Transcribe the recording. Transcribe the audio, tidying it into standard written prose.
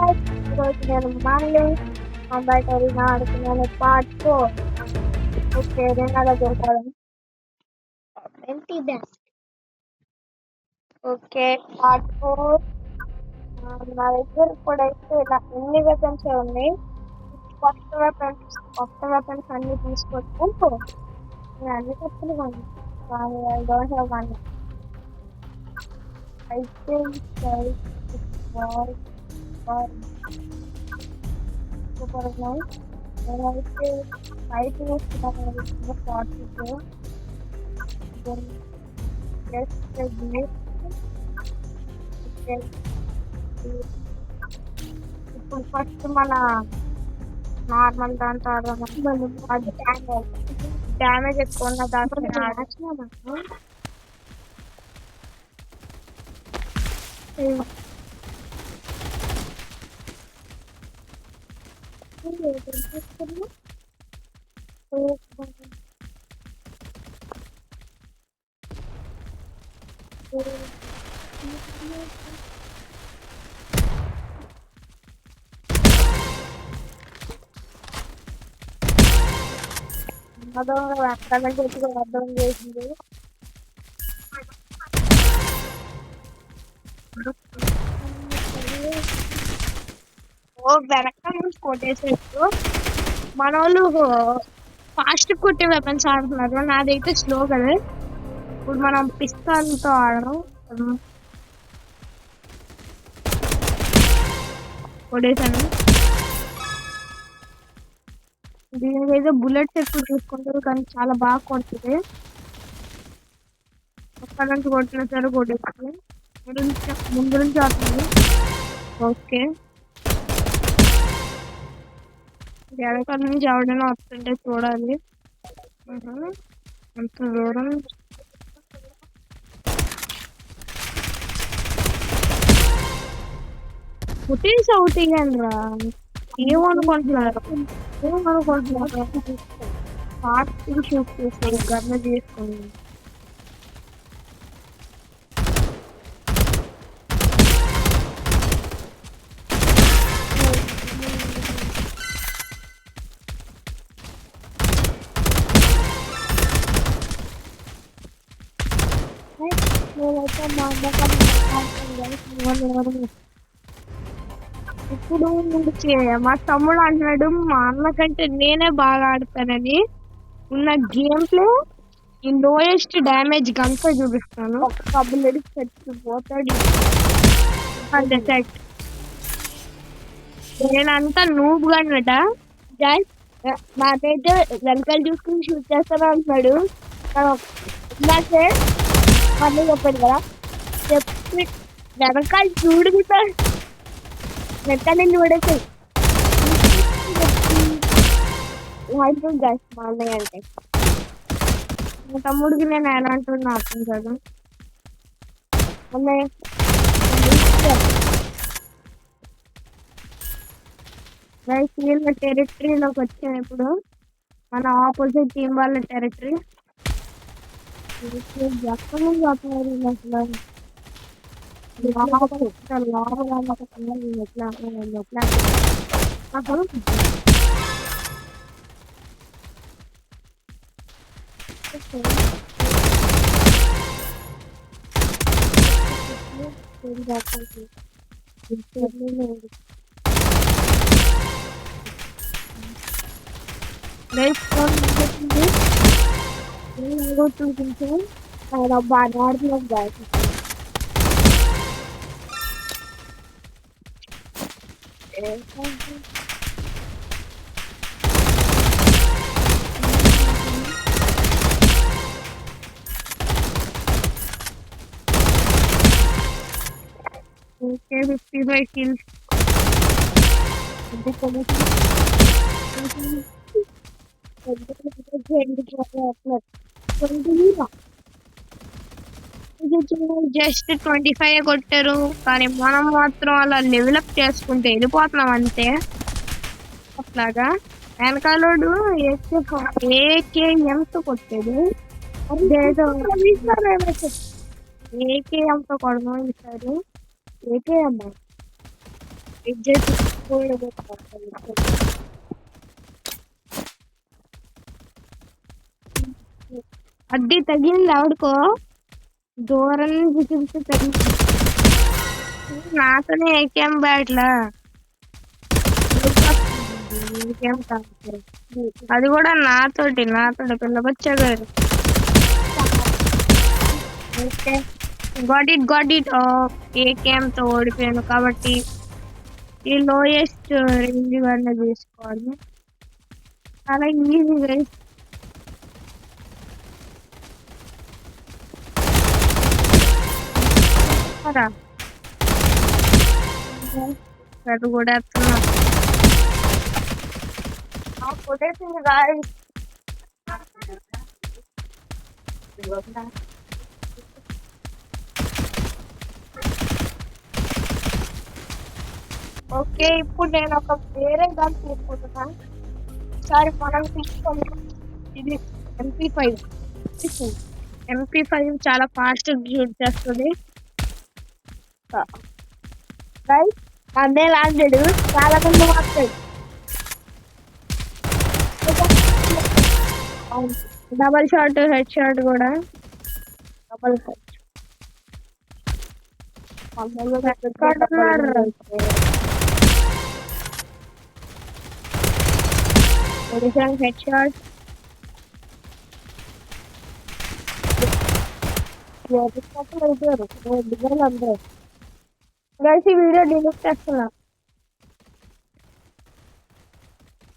ఈరోజు నేను మళ్ళీ మొబైల్ అరీనా ఆడుతున్నాను పార్ట్ 4. ఓకే అలా చేశాను ఓకే పార్ట్ 4. నా దగ్గర ఇప్పుడైతే ఇలా ఎన్ని వెపన్స్ ఉన్నాయి. కొత్త వెపన్స్ అన్ని తీసుకొచ్చి నేను అన్ని తెచ్చుకున్నాను. కానీ I don't have money. I think it was super nice. నేనైతే బయట వేసుకున్నాను పార్టీలో. ఇప్పుడు ఫస్ట్ మన నార్మల్ దాంతో ఆడదాం. అది డ్యామేజ్ ఎక్కువ ఉన్న దాంట్లో అర్థం చేసింది. వెనక నుంచి కొట్టేసేట్టు మన వాళ్ళు ఫాస్ట్ కొట్టే వెపన్స్ ఆడుతున్నారు. నాదైతే స్లో కదా. ఇప్పుడు మనం పిస్తాల్తో ఆడడం కొట్టేసాను. దీనికైతే బుల్లెట్స్ ఎక్కువ చూసుకుంటారు కానీ చాలా బాగా కొడుతుంది. అక్కడ నుంచి కొట్టిన సరే కొట్టేస్తుంది. ముందు నుంచి ఆడుతుంది. ఓకే వెనకాల నుంచి ఎవడైనా వస్తుంటే చూడాలి. అంత దూరం పుట్టిన్స్ అవుటింగ్ రా. ఏమనుకుంటున్నారు పార్టీ షూట్ చేస్తారు గర్మ చేసుకుని. నేనైతే మా అమ్మ ఇప్పుడు మా తమ్ముడు అంటున్నాడు మా అన్న కంటే నేనే బాగా ఆడతానని. ఉన్న గేమ్ ప్లే ఈ లోయెస్ట్ డ్యామేజ్ గంతా చూపిస్తాను. ఒక బుల్లెట్ చచ్చిపోతాడు. నేనంతా నూబ్ గన్నట. నాకైతే వెనకాల చూసుకుని షూట్ చేస్తాను అంటున్నాడు. ఇందాకే మళ్ళీ చెప్పాడు కదా, చెప్పి వెనకాల చూడుకుంటాడు. వెనకాల చూడేసి మా అన్నయ్య అంటే మా తమ్ముడికి నేను ఎలా అంటున్నా అర్థం కాదు. అన్నయ్య వీళ్ళ టెరిటరీలోకి వచ్చాం. ఇప్పుడు మన ఆపోజిట్ టీం వాళ్ళ టెరిటరీ. ఎక్కడ నుంచి వస్తున్నారు బాగా ఆడుతున్నాం గాయస్. Okay, 55 kills. జస్ట్ 25 కొట్టారు కానీ మనం మాత్రం అలా డెవలప్ చేసుకుంటే వెళ్ళిపోతున్నాం అంతే. అట్లాగా వెనకాలోడు ఏకేఎంతో కొట్టాడు. ఏకేఎంతో కొడదాం ఈసారి. ఏకేఎం విద్యుత్ అడ్డి తగిలింది ఆవిడకో దూరం నుంచి చూస్తే తగిలింది నాతోనే ఏకేం బ్యాట్లా ఇంకేం కాదు అది కూడా నాతోటి పిల్లకొచ్చా గారు గాట్ ఇట్ ఏకేఎం తో ఓడిపోయాను కాబట్టి ఈ లోయెస్ట్ రేంజ్ వల్ల తీసుకోవాలి చాలా ఈజీ గైస్ అది కూడా ఎత్తున్నా కొట్టేసింది గాయస్ ఓకే ఇప్పుడు నేను ఒక వేరే గన్ తీసుకుంటున్నాను ఈసారి మనం తీసుకోండి ఇది MP5 చాలా ఫాస్ట్ షూట్ చేస్తుంది రైట్ అదే లాంటి చాలా మంది మాట్లాడు డబల్ షాట్ హెడ్ షాట్ కూడా డబల్ హెడ్ హెడ్ షాట్ అందరూ కలిసి వీడియో డిలీట్ చేస్తున్నా